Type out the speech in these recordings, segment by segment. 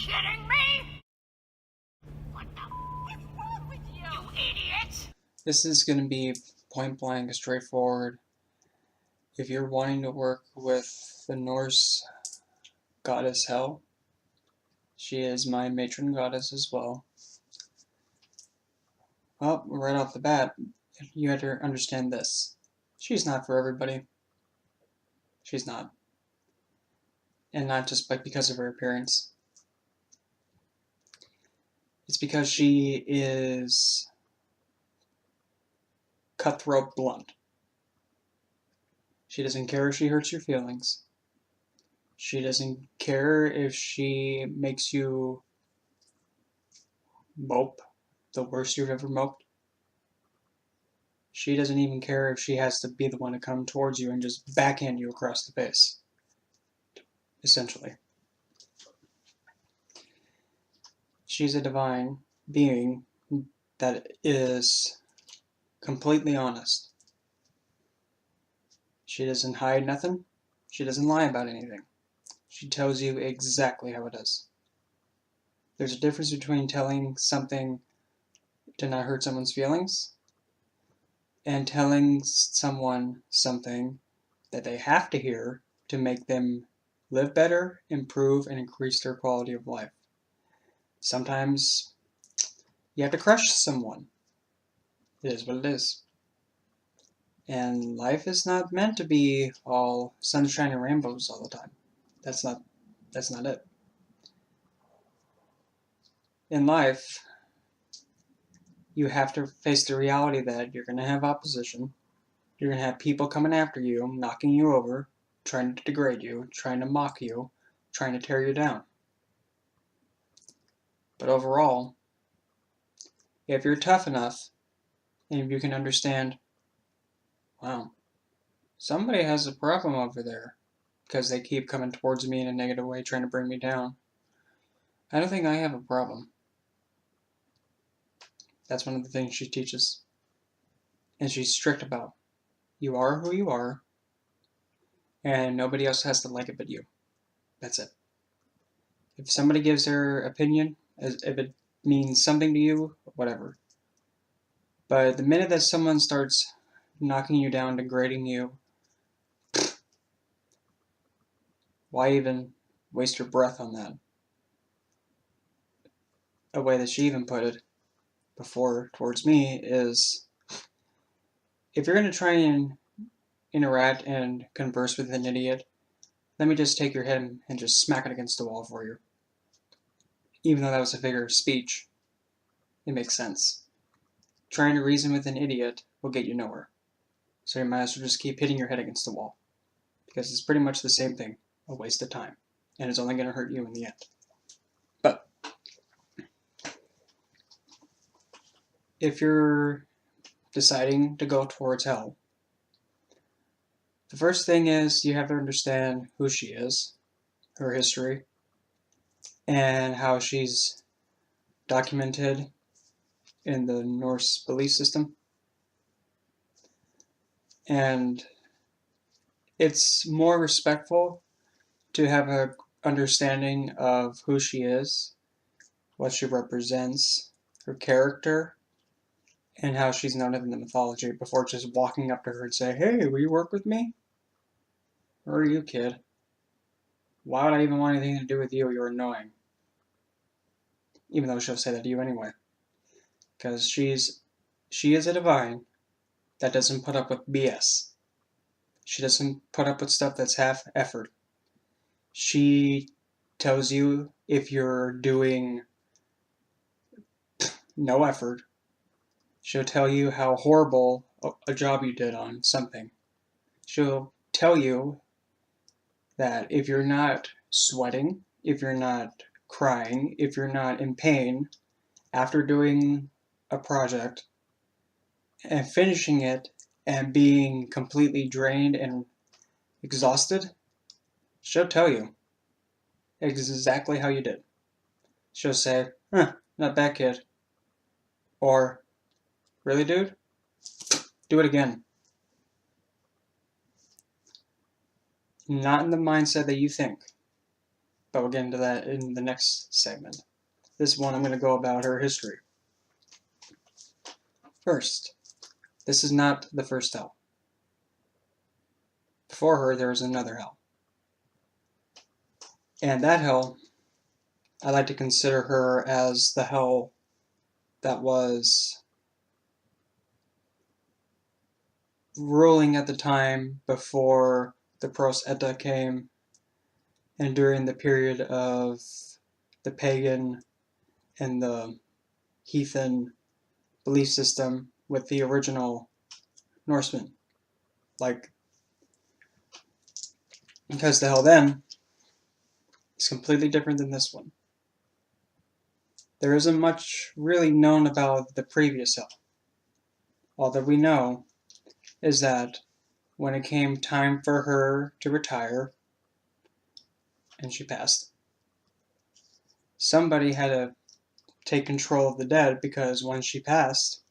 kidding me? What the f is wrong with you? You idiot! This is going to be point blank, straightforward. If you're wanting to work with the Norse goddess Hel, she is my matron goddess as well. Well, right off the bat, you have to understand this. She's not for everybody. She's not. And not just because of her appearance. It's because she is cutthroat blunt. She doesn't care if she hurts your feelings. She doesn't care if she makes you mope the worst you've ever moped. She doesn't even care if she has to be the one to come towards you and just backhand you across the face. Essentially. She's a divine being that is completely honest. She doesn't hide nothing. She doesn't lie about anything. She tells you exactly how it is. There's a difference between telling something to not hurt someone's feelings and telling someone something that they have to hear to make them live better, improve, and increase their quality of life. Sometimes you have to crush someone. It is what it is. And life is not meant to be all sunshine and rainbows all the time. That's not it. In life, you have to face the reality that you're going to have opposition. You're going to have people coming after you, knocking you over, trying to degrade you, trying to mock you, trying to tear you down. But overall, if you're tough enough, and if you can understand, wow, somebody has a problem over there because they keep coming towards me in a negative way, trying to bring me down. I don't think I have a problem. That's one of the things she teaches. And she's strict about. You are who you are, and nobody else has to like it but you. That's it. If somebody gives their opinion, if it means something to you, whatever. But the minute that someone starts knocking you down, degrading you, why even waste your breath on that? A way that she even put it before towards me is, if you're going to try and interact and converse with an idiot, let me just take your head and just smack it against the wall for you. Even though that was a figure of speech, it makes sense. Trying to reason with an idiot will get you nowhere. So you might as well just keep hitting your head against the wall. Because it's pretty much the same thing, a waste of time. And it's only going to hurt you in the end. But if you're deciding to go towards Hel, the first thing is you have to understand who she is, her history, and how she's documented in the Norse belief system. And it's more respectful to have an understanding of who she is, what she represents, her character, and how she's known in the mythology before just walking up to her and say, "Hey, will you work with me?" Who are you, kid? Why would I even want anything to do with you? You're annoying. Even though she'll say that to you anyway. Because she is a divine that doesn't put up with BS. She doesn't put up with stuff that's half effort. She tells you if you're doing no effort. She'll tell you how horrible a job you did on something. She'll tell you that if you're not sweating, if you're not crying, if you're not in pain after doing a project and finishing it and being completely drained and exhausted, she'll tell you exactly how you did. She'll say, not bad, kid. Or, really, dude? Do it again. Not in the mindset that you think. but we'll get into that in the next segment. This one I'm going to go about her history. First, this is not the first hell. Before her, there was another hell. And that hell, I like to consider her as the hell that was ruling at the time before the Pros Eta came, and during the period of the pagan and the heathen belief system with the original Norsemen. Because the hell then is completely different than this one. There isn't much really known about the previous hell. All that we know is that when it came time for her to retire, and she passed, somebody had to take control of the dead, because when she passed,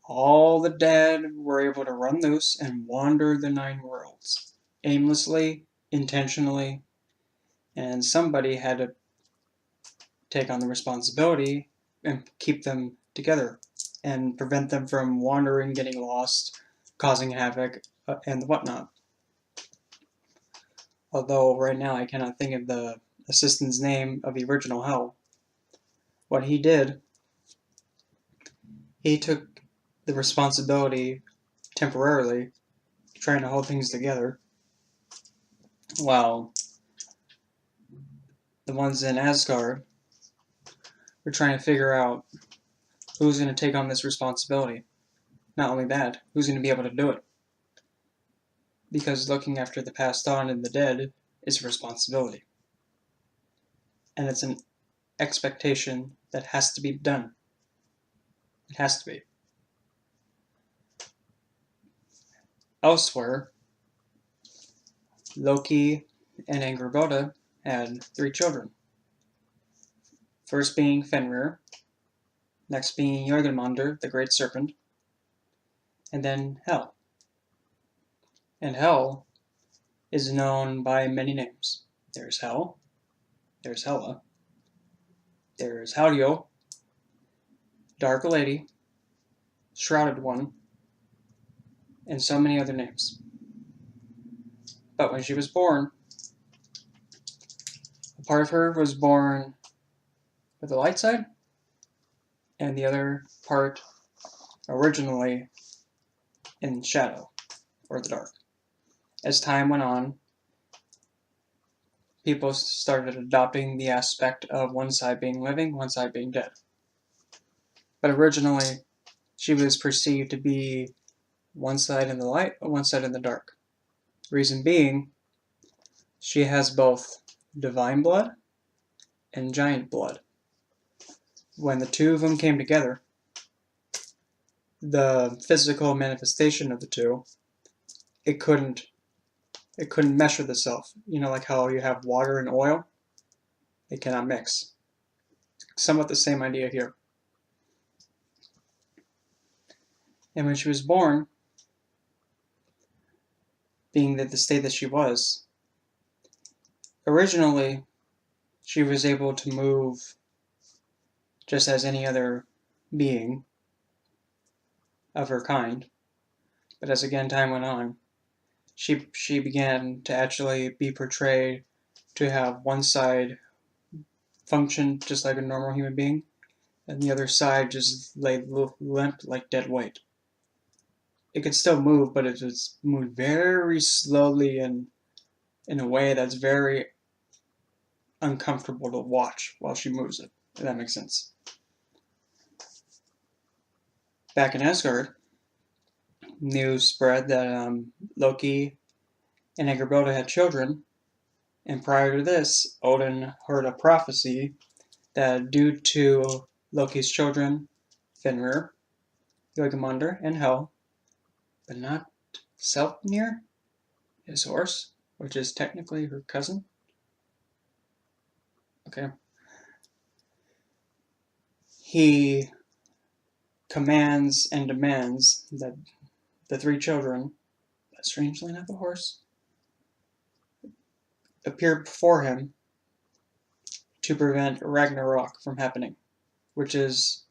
all the dead were able to run loose and wander the 9 worlds, aimlessly, intentionally, and somebody had to take on the responsibility and keep them together and prevent them from wandering, getting lost, causing havoc, and whatnot. Although right now I cannot think of the assistant's name of the original hell. What he did, he took the responsibility temporarily, trying to hold things together, while the ones in Asgard were trying to figure out who's going to take on this responsibility. Not only that, who's going to be able to do it. Because looking after the passed on and the dead is a responsibility. And it's an expectation that has to be done. It has to be. Elsewhere, Loki and Angrboda had 3 children. First being Fenrir, next being Jormungandr, the Great Serpent, and then Hel. And Hel is known by many names. There's Hel, there's Hela, there's Haljo, Dark Lady, Shrouded One, and so many other names. But when she was born, a part of her was born with the light side, and the other part originally in shadow, or the dark. As time went on, people started adopting the aspect of one side being living, one side being dead. But originally, she was perceived to be one side in the light, and one side in the dark. Reason being, she has both divine blood and giant blood. When the two of them came together, the physical manifestation of the two, it couldn't mesh with itself. You know, like how you have water and oil? They cannot mix. Somewhat the same idea here. And when she was born, being that the state that she was, originally she was able to move just as any other being of her kind. But as again time went on, she began to actually be portrayed to have one side function just like a normal human being, and the other side just lay limp like dead weight. It could still move, but it just moved very slowly and in a way that's very uncomfortable to watch while she moves it, if that makes sense. Back in Asgard, news spread that Loki and Angrboda had children, and prior to this, Odin heard a prophecy that due to Loki's children, Fenrir, Jormungandr, and Hel, but not Sleipnir, his horse, which is technically her cousin. Okay. He commands and demands that the 3 children, but strangely not the horse, appear before him to prevent Ragnarok from happening, which is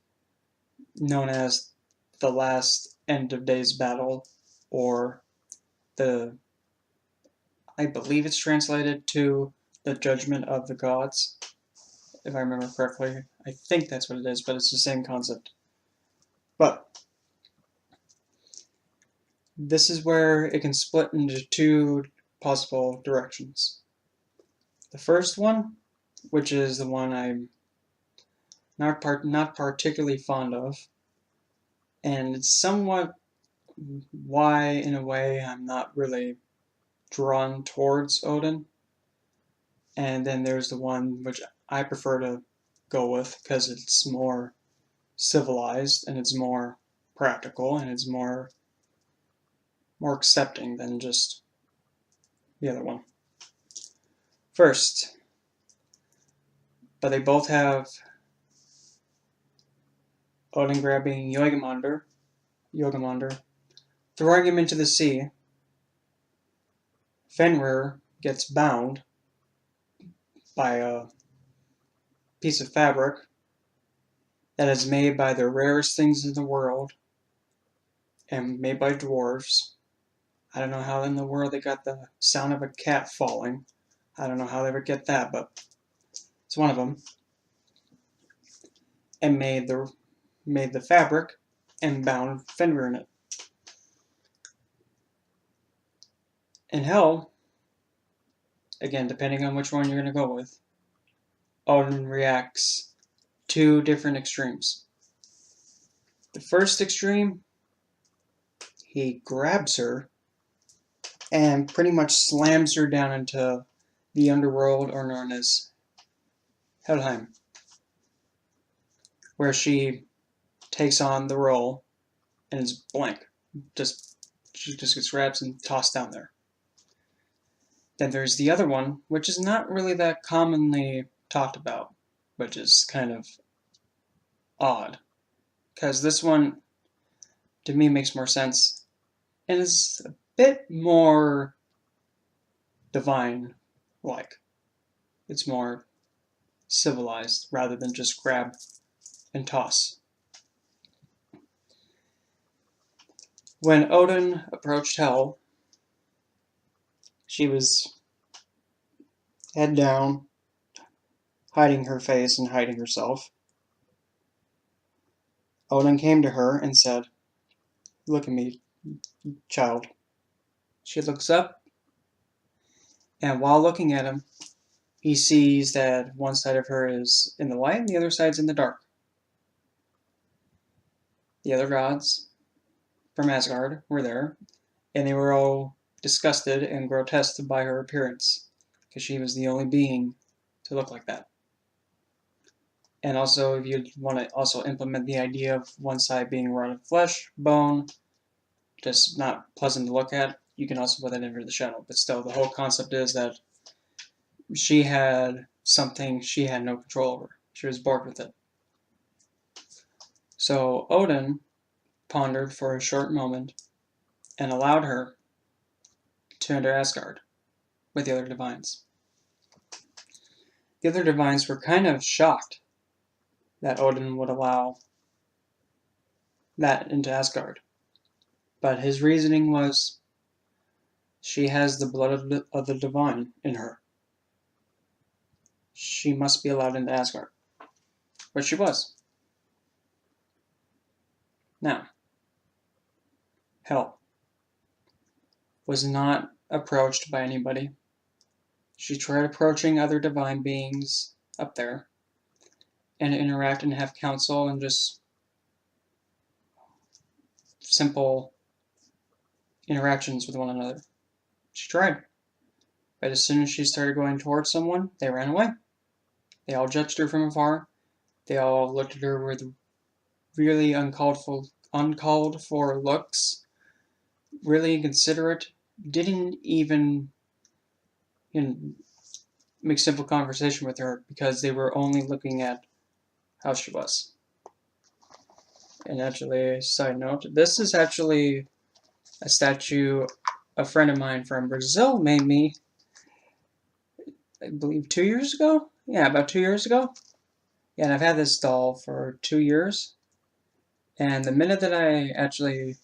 known as the last end of days battle, or I believe it's translated to the judgment of the gods, if I remember correctly. I think that's what it is, but it's the same concept. But this is where it can split into two possible directions. The first one, which is the one I'm not particularly fond of, and it's somewhat why, in a way, I'm not really drawn towards Odin. And then there's the one which I prefer to go with because it's more civilized and it's more practical and it's more accepting than just the other one. First, but they both have Odin grabbing Jormungandr, throwing him into the sea. Fenrir gets bound by a piece of fabric that is made by the rarest things in the world and made by dwarves. I don't know how in the world they got the sound of a cat falling. I don't know how they would get that, but it's one of them. And made the fabric and bound Fenrir in it. In Hell, again, depending on which one you're going to go with, Odin reacts two different extremes. The first extreme, he grabs her and pretty much slams her down into the underworld, or known as Helheim, where she takes on the role and is blank. She just gets grabbed and tossed down there. Then there's the other one, which is not really that commonly talked about, which is kind of odd. Because this one, to me, makes more sense and is a bit more divine-like. It's more civilized rather than just grab and toss. When Odin approached Hel, she was head down, hiding her face and hiding herself. Odin came to her and said, "Look at me, child." She looks up, and while looking at him, he sees that one side of her is in the light and the other side's in the dark. The other gods from Asgard were there, and they were all disgusted and grotesque by her appearance, because she was the only being to look like that. And also, if you want to also implement the idea of one side being rotted flesh, bone, just not pleasant to look at, you can also put that into the shadow. But still, the whole concept is that she had something she had no control over. She was bored with it. So Odin pondered for a short moment and allowed her to enter Asgard with the other divines. The other divines were kind of shocked that Odin would allow that into Asgard. But his reasoning was, she has the blood of the divine in her. She must be allowed into Asgard. But she was. Now, Hel was not approached by anybody. She tried approaching other divine beings up there and interact and have counsel and just simple interactions with one another. She tried. But as soon as she started going towards someone, they ran away. They all judged her from afar. They all looked at her with really uncalled for looks, really inconsiderate, didn't even make simple conversation with her because they were only looking at how she was. And actually, side note, this is actually a statue a friend of mine from Brazil made me, I believe 2 years ago, Yeah, about 2 years ago. Yeah, and I've had this doll for 2 years. And the minute that I actually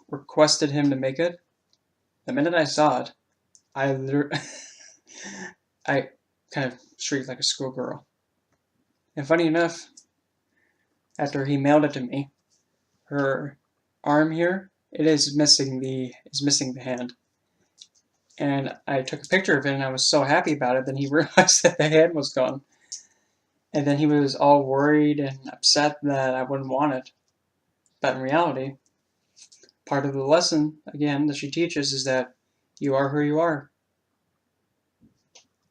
requested him to make it, the minute I saw it, I literally, I kind of shrieked like a schoolgirl. And funny enough, after he mailed it to me, her arm here, it is missing the hand. And I took a picture of it, and I was so happy about it. Then he realized that the hand was gone, and then he was all worried and upset that I wouldn't want it. But in reality, part of the lesson, again, that she teaches is that you are who you are.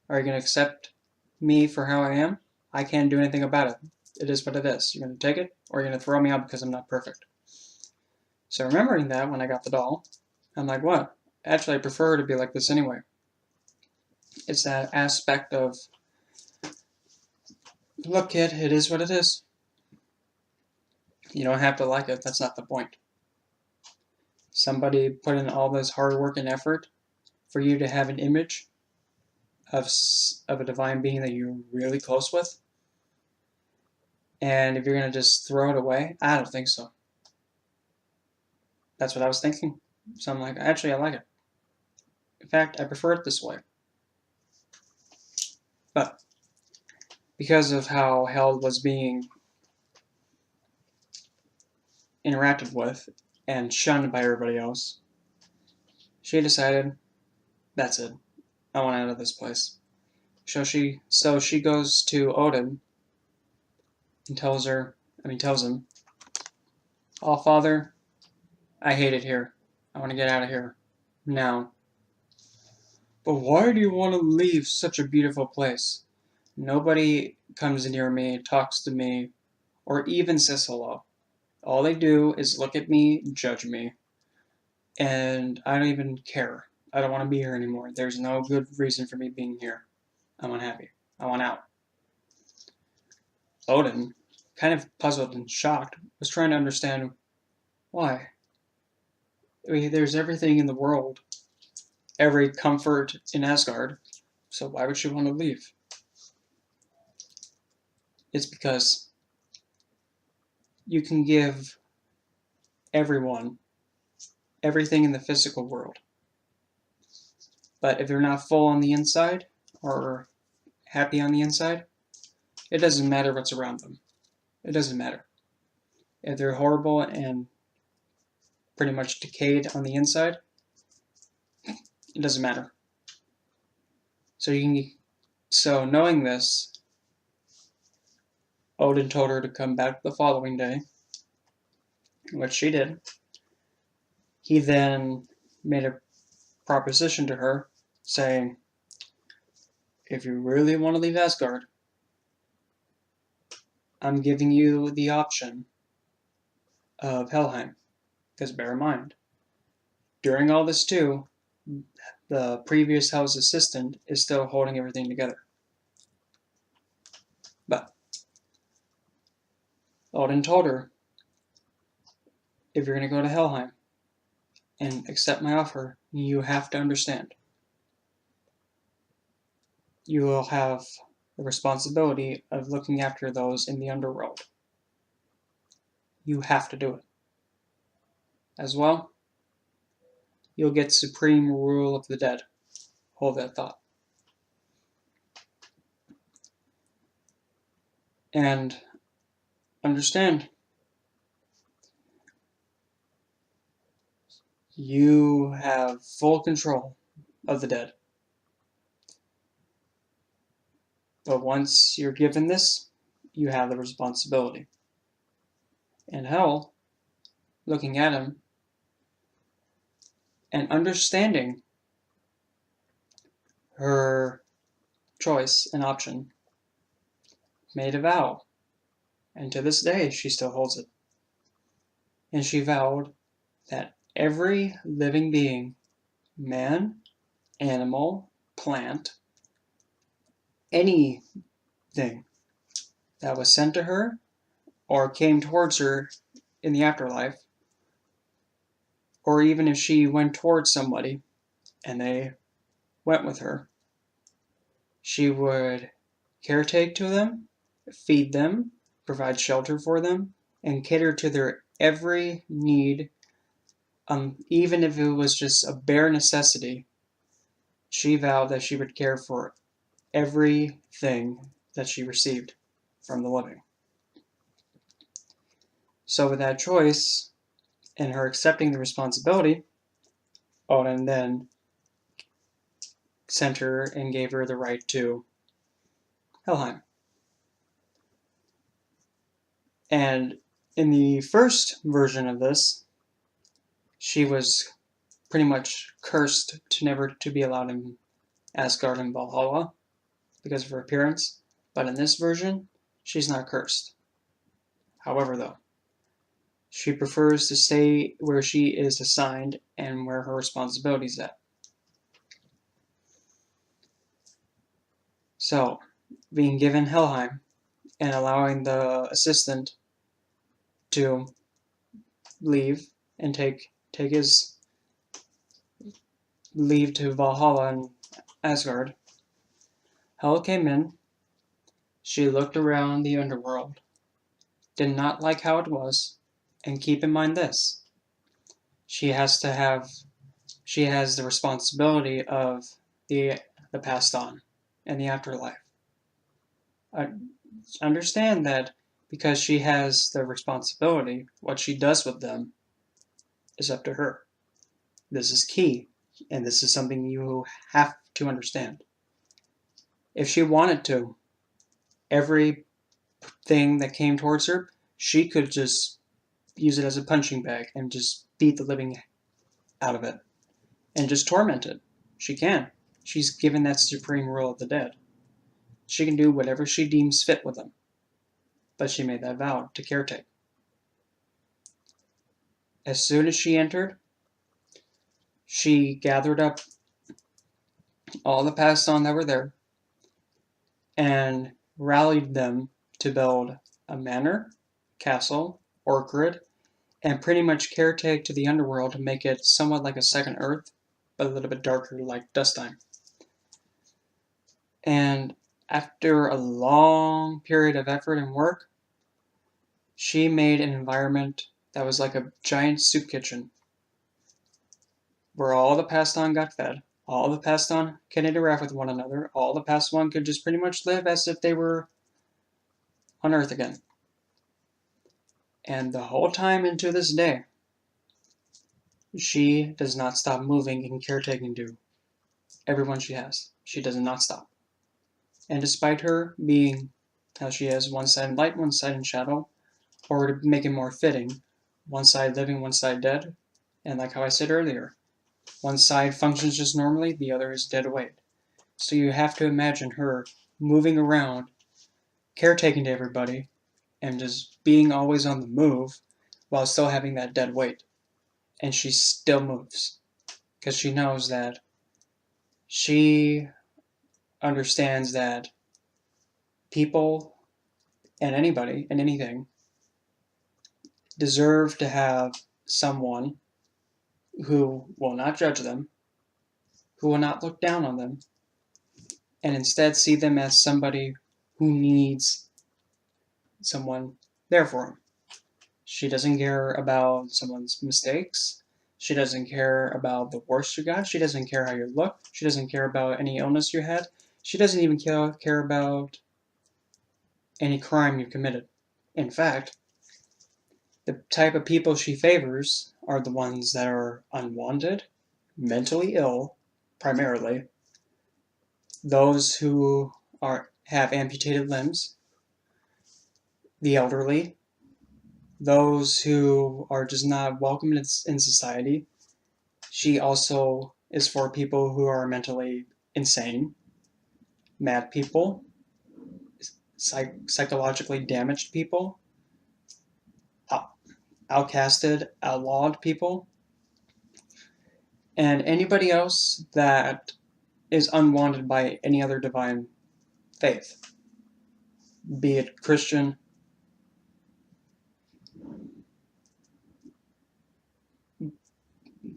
Are you going to accept me for how I am? I can't do anything about it. It is what it is. You're going to take it, or you're going to throw me out because I'm not perfect. So remembering that when I got the doll, I'm like, what? Actually, I prefer her to be like this anyway. It's that aspect of, look, kid, it is what it is. You don't have to like it. That's not the point. Somebody put in all this hard work and effort for you to have an image of a divine being that you're really close with. And if you're going to just throw it away, I don't think so. That's what I was thinking. So I'm like, actually, I like it. In fact, I prefer it this way. But because of how Hell was being interacted with and shunned by everybody else, she decided, that's it. I want out of this place. So she goes to Odin and tells him, "Oh, Father, I hate it here. I want to get out of here now." "But why do you want to leave such a beautiful place? Nobody comes near me, talks to me, or even says hello. All they do is look at me, judge me, and I don't even care. I don't want to be here anymore. There's no good reason for me being here. I'm unhappy. I want out." Odin, kind of puzzled and shocked, was trying to understand why. I mean, there's everything in the world, every comfort in Asgard, so why would she want to leave? It's because you can give everyone everything in the physical world, but if they're not full on the inside or happy on the inside, it doesn't matter what's around them. It doesn't matter. If they're horrible and pretty much decayed on the inside, it doesn't matter. So knowing this, Odin told her to come back the following day, which she did. He then made a proposition to her, saying, "If you really want to leave Asgard, I'm giving you the option of Helheim." Because bear in mind, during all this too, the previous house assistant is still holding everything together. But Odin told her, if you're going to go to Helheim and accept my offer, you have to understand. You will have the responsibility of looking after those in the underworld. You have to do it. As well, you'll get supreme rule of the dead. Hold that thought. And understand, you have full control of the dead. But once you're given this, you have the responsibility. And Hell, looking at him and understanding her choice and option, made a vow. And to this day, she still holds it. And she vowed that every living being, man, animal, plant, anything that was sent to her or came towards her in the afterlife, or even if she went towards somebody and they went with her, She would caretake to them, feed them, provide shelter for them, and cater to their every need, even if it was just a bare necessity. She vowed that she would care for everything that she received from the living. So with that choice, and her accepting the responsibility, Odin then sent her and gave her the right to Helheim. And in the first version of this, she was pretty much cursed to never to be allowed in Asgard and Valhalla because of her appearance. But in this version, she's not cursed. However, though, she prefers to stay where she is assigned and where her responsibility is at. So, being given Helheim and allowing the assistant to leave and take his leave to Valhalla and Asgard, Hel came in. She looked around the underworld, did not like how it was, and keep in mind this: she has the responsibility of the passed on and the afterlife. Understand that because she has the responsibility, what she does with them is up to her. This is key, and this is something you have to understand. If she wanted to, everything that came towards her, she could just use it as a punching bag and just beat the living out of it and just torment it. She can. She's given that supreme rule of the dead. She can do whatever she deems fit with them. But she made that vow to caretake. As soon as she entered, she gathered up all the passed on that were there and rallied them to build a manor, castle, orchard, and pretty much caretake to the underworld to make it somewhat like a second Earth, but a little bit darker like Dustine. And after a long period of effort and work, she made an environment that was like a giant soup kitchen where all the passed on got fed, all the passed on could interact with one another, all the passed on could just pretty much live as if they were on Earth again. And the whole time into this day, she does not stop moving and caretaking to everyone she has. She does not stop. And despite her being how she is, one side in light, one side in shadow, or to make it more fitting, one side living, one side dead, and like how I said earlier, one side functions just normally, the other is dead weight. So you have to imagine her moving around, caretaking to everybody, and just being always on the move while still having that dead weight. And she still moves because she knows that she understands that people and anybody and anything deserve to have someone who will not judge them, who will not look down on them, and instead see them as somebody who needs someone there for them. She doesn't care about someone's mistakes. She doesn't care about the worst you got. She doesn't care how you look. She doesn't care about any illness you had. She doesn't even care about any crime you committed. In fact, the type of people she favors are the ones that are unwanted, mentally ill, primarily, those who have amputated limbs, the elderly, those who are just not welcome in society. She also is for people who are mentally insane, mad people, psychologically damaged people, outcasted, outlawed people, and anybody else that is unwanted by any other divine faith, be it Christian,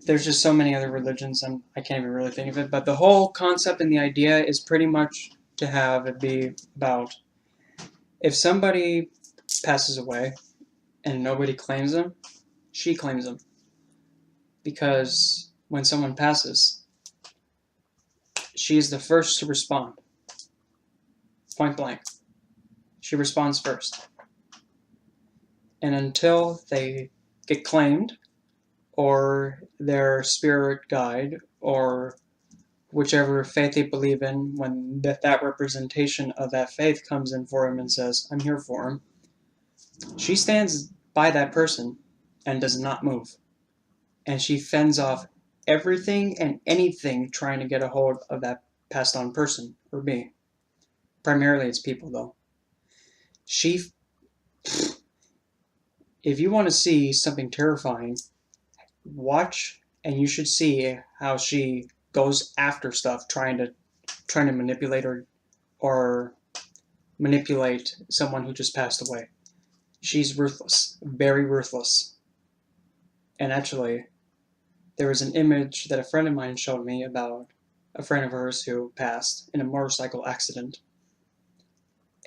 there's just so many other religions and I can't even really think of it, but the whole concept and the idea is pretty much to have it be about if somebody passes away and nobody claims them, she claims them. Because when someone passes, she is the first to respond. Point blank. She responds first. And until they get claimed, or their spirit guide, or whichever faith they believe in, when that representation of that faith comes in for him and says, I'm here for him, she stands by that person and does not move. And she fends off everything and anything trying to get a hold of that passed on person or being. Primarily it's people, though. If you want to see something terrifying, watch, and you should see how she goes after stuff trying to manipulate or manipulate someone who just passed away. She's ruthless, very ruthless. And actually, there was an image that a friend of mine showed me about a friend of hers who passed in a motorcycle accident.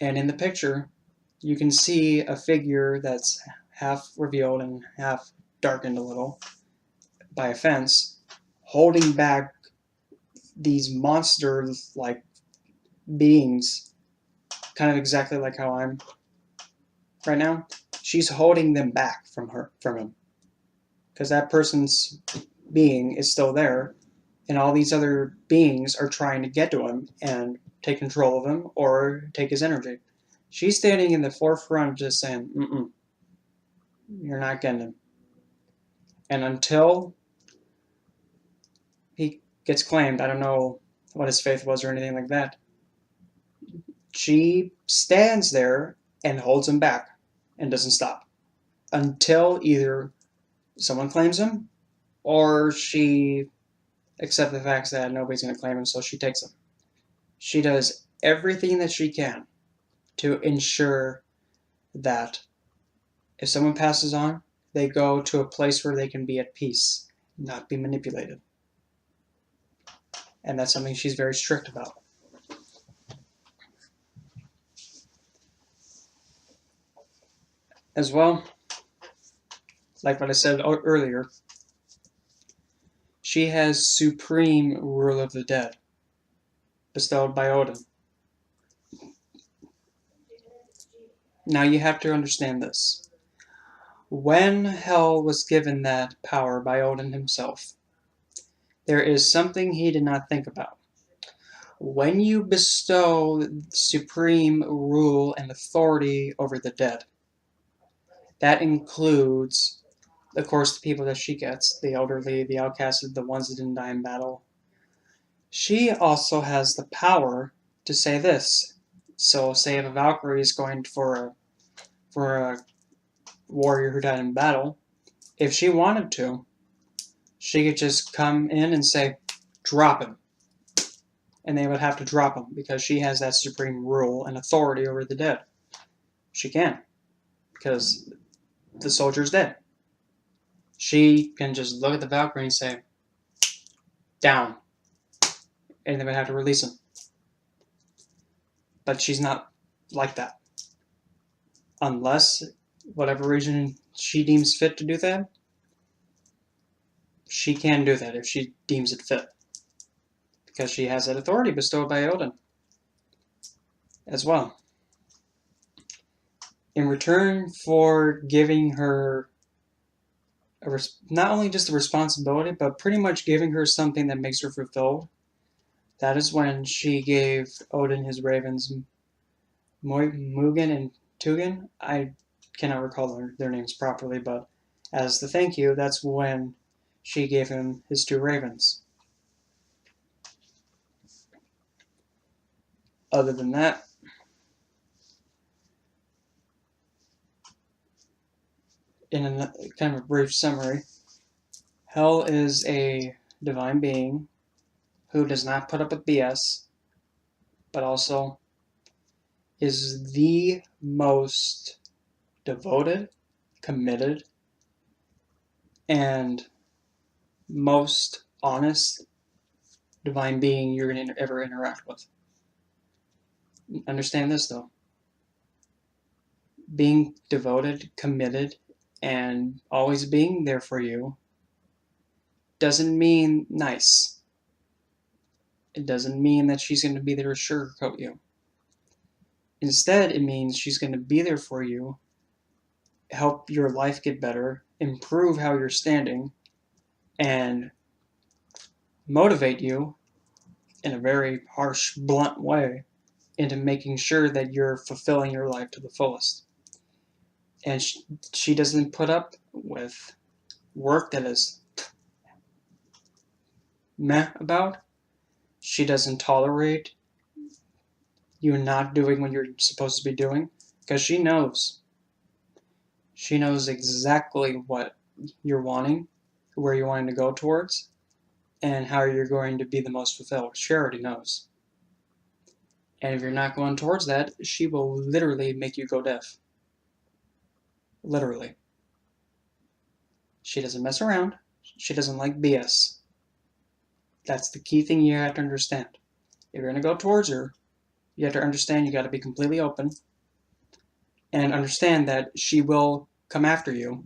And in the picture, you can see a figure that's half revealed and half darkened a little by a fence, holding back these monster-like beings, kind of exactly like how I'm right now. She's holding them back from him, because that person's being is still there, and all these other beings are trying to get to him and take control of him or take his energy. She's standing in the forefront just saying, you're not getting him. And until he gets claimed, I don't know what his faith was or anything like that, she stands there and holds him back and doesn't stop until either someone claims him or she accepts the fact that nobody's going to claim him, so she takes him. She does everything that she can to ensure that if someone passes on, they go to a place where they can be at peace, not be manipulated. And that's something she's very strict about. As well, like what I said earlier, she has supreme rule of the dead, bestowed by Odin. Now you have to understand this. When Hel was given that power by Odin himself, there is something he did not think about. When you bestow supreme rule and authority over the dead, that includes, of course, the people that she gets, the elderly, the outcasted, the ones that didn't die in battle. She also has the power to say this. So say if a Valkyrie is going for a warrior who died in battle, if she wanted to, she could just come in and say, drop him. And they would have to drop him because she has that supreme rule and authority over the dead. She can, because the soldier's dead. She can just look at the Valkyrie and say, down. And they would have to release him. But she's not like that. Unless, whatever reason she deems fit to do that, she can do that if she deems it fit. Because she has that authority bestowed by Odin as well. In return for giving her not only just a responsibility, but pretty much giving her something that makes her fulfilled, that is when she gave Odin his ravens, Mugen and Tugen. I cannot recall their names properly, but as the thank you, that's when she gave him his 2 ravens. Other than that, in a kind of a brief summary, Hel is a divine being who does not put up with BS, but also is the most devoted, committed, and most honest divine being you're going to ever interact with. Understand this though. Being devoted, committed, and always being there for you doesn't mean nice. It doesn't mean that she's going to be there to sugarcoat you. Instead, it means she's going to be there for you, help your life get better, improve how you're standing, and motivate you in a very harsh, blunt way into making sure that you're fulfilling your life to the fullest. And she doesn't put up with work that is meh about. She doesn't tolerate you not doing what you're supposed to be doing because she knows. She knows exactly what you're wanting, where you're wanting to go towards, and how you're going to be the most fulfilled. She already knows. And if you're not going towards that, she will literally make you go deaf. Literally. She doesn't mess around. She doesn't like BS. That's the key thing you have to understand. If you're going to go towards her, you have to understand you got to be completely open and understand that she will come after you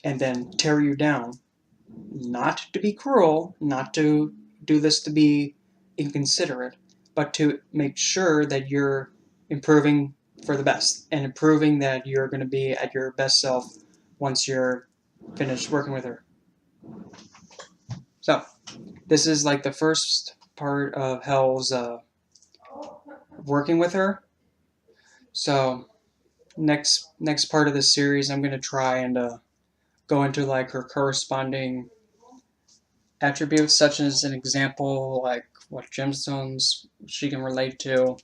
and then tear you down. Not to be cruel, not to do this to be inconsiderate, but to make sure that you're improving for the best and improving that you're going to be at your best self once you're finished working with her. So, this is like the first part of Hell's working with her. So, next part of this series, I'm going to try and go into like her corresponding attributes, such as an example like what gemstones she can relate to,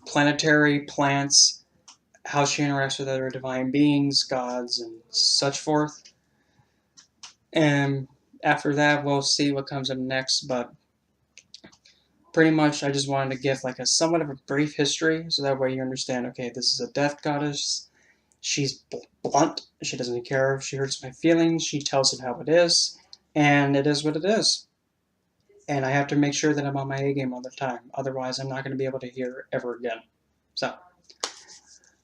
planetary plants, how she interacts with other divine beings, gods, and such forth. And after that, we'll see what comes up next. But pretty much, I just wanted to give like a somewhat of a brief history, so that way you understand. Okay, this is a death goddess. She's blunt. She doesn't care if she hurts my feelings. She tells it how it is, and it is what it is. And I have to make sure that I'm on my A game all the time. Otherwise, I'm not going to be able to hear her ever again. So,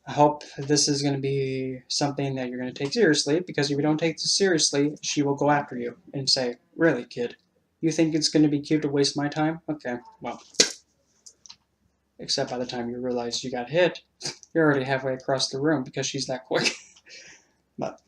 I hope this is going to be something that you're going to take seriously, because if you don't take this seriously, she will go after you and say, "Really, kid? You think it's going to be cute to waste my time? Okay, well." Except by the time you realize you got hit, you're already halfway across the room because she's that quick. But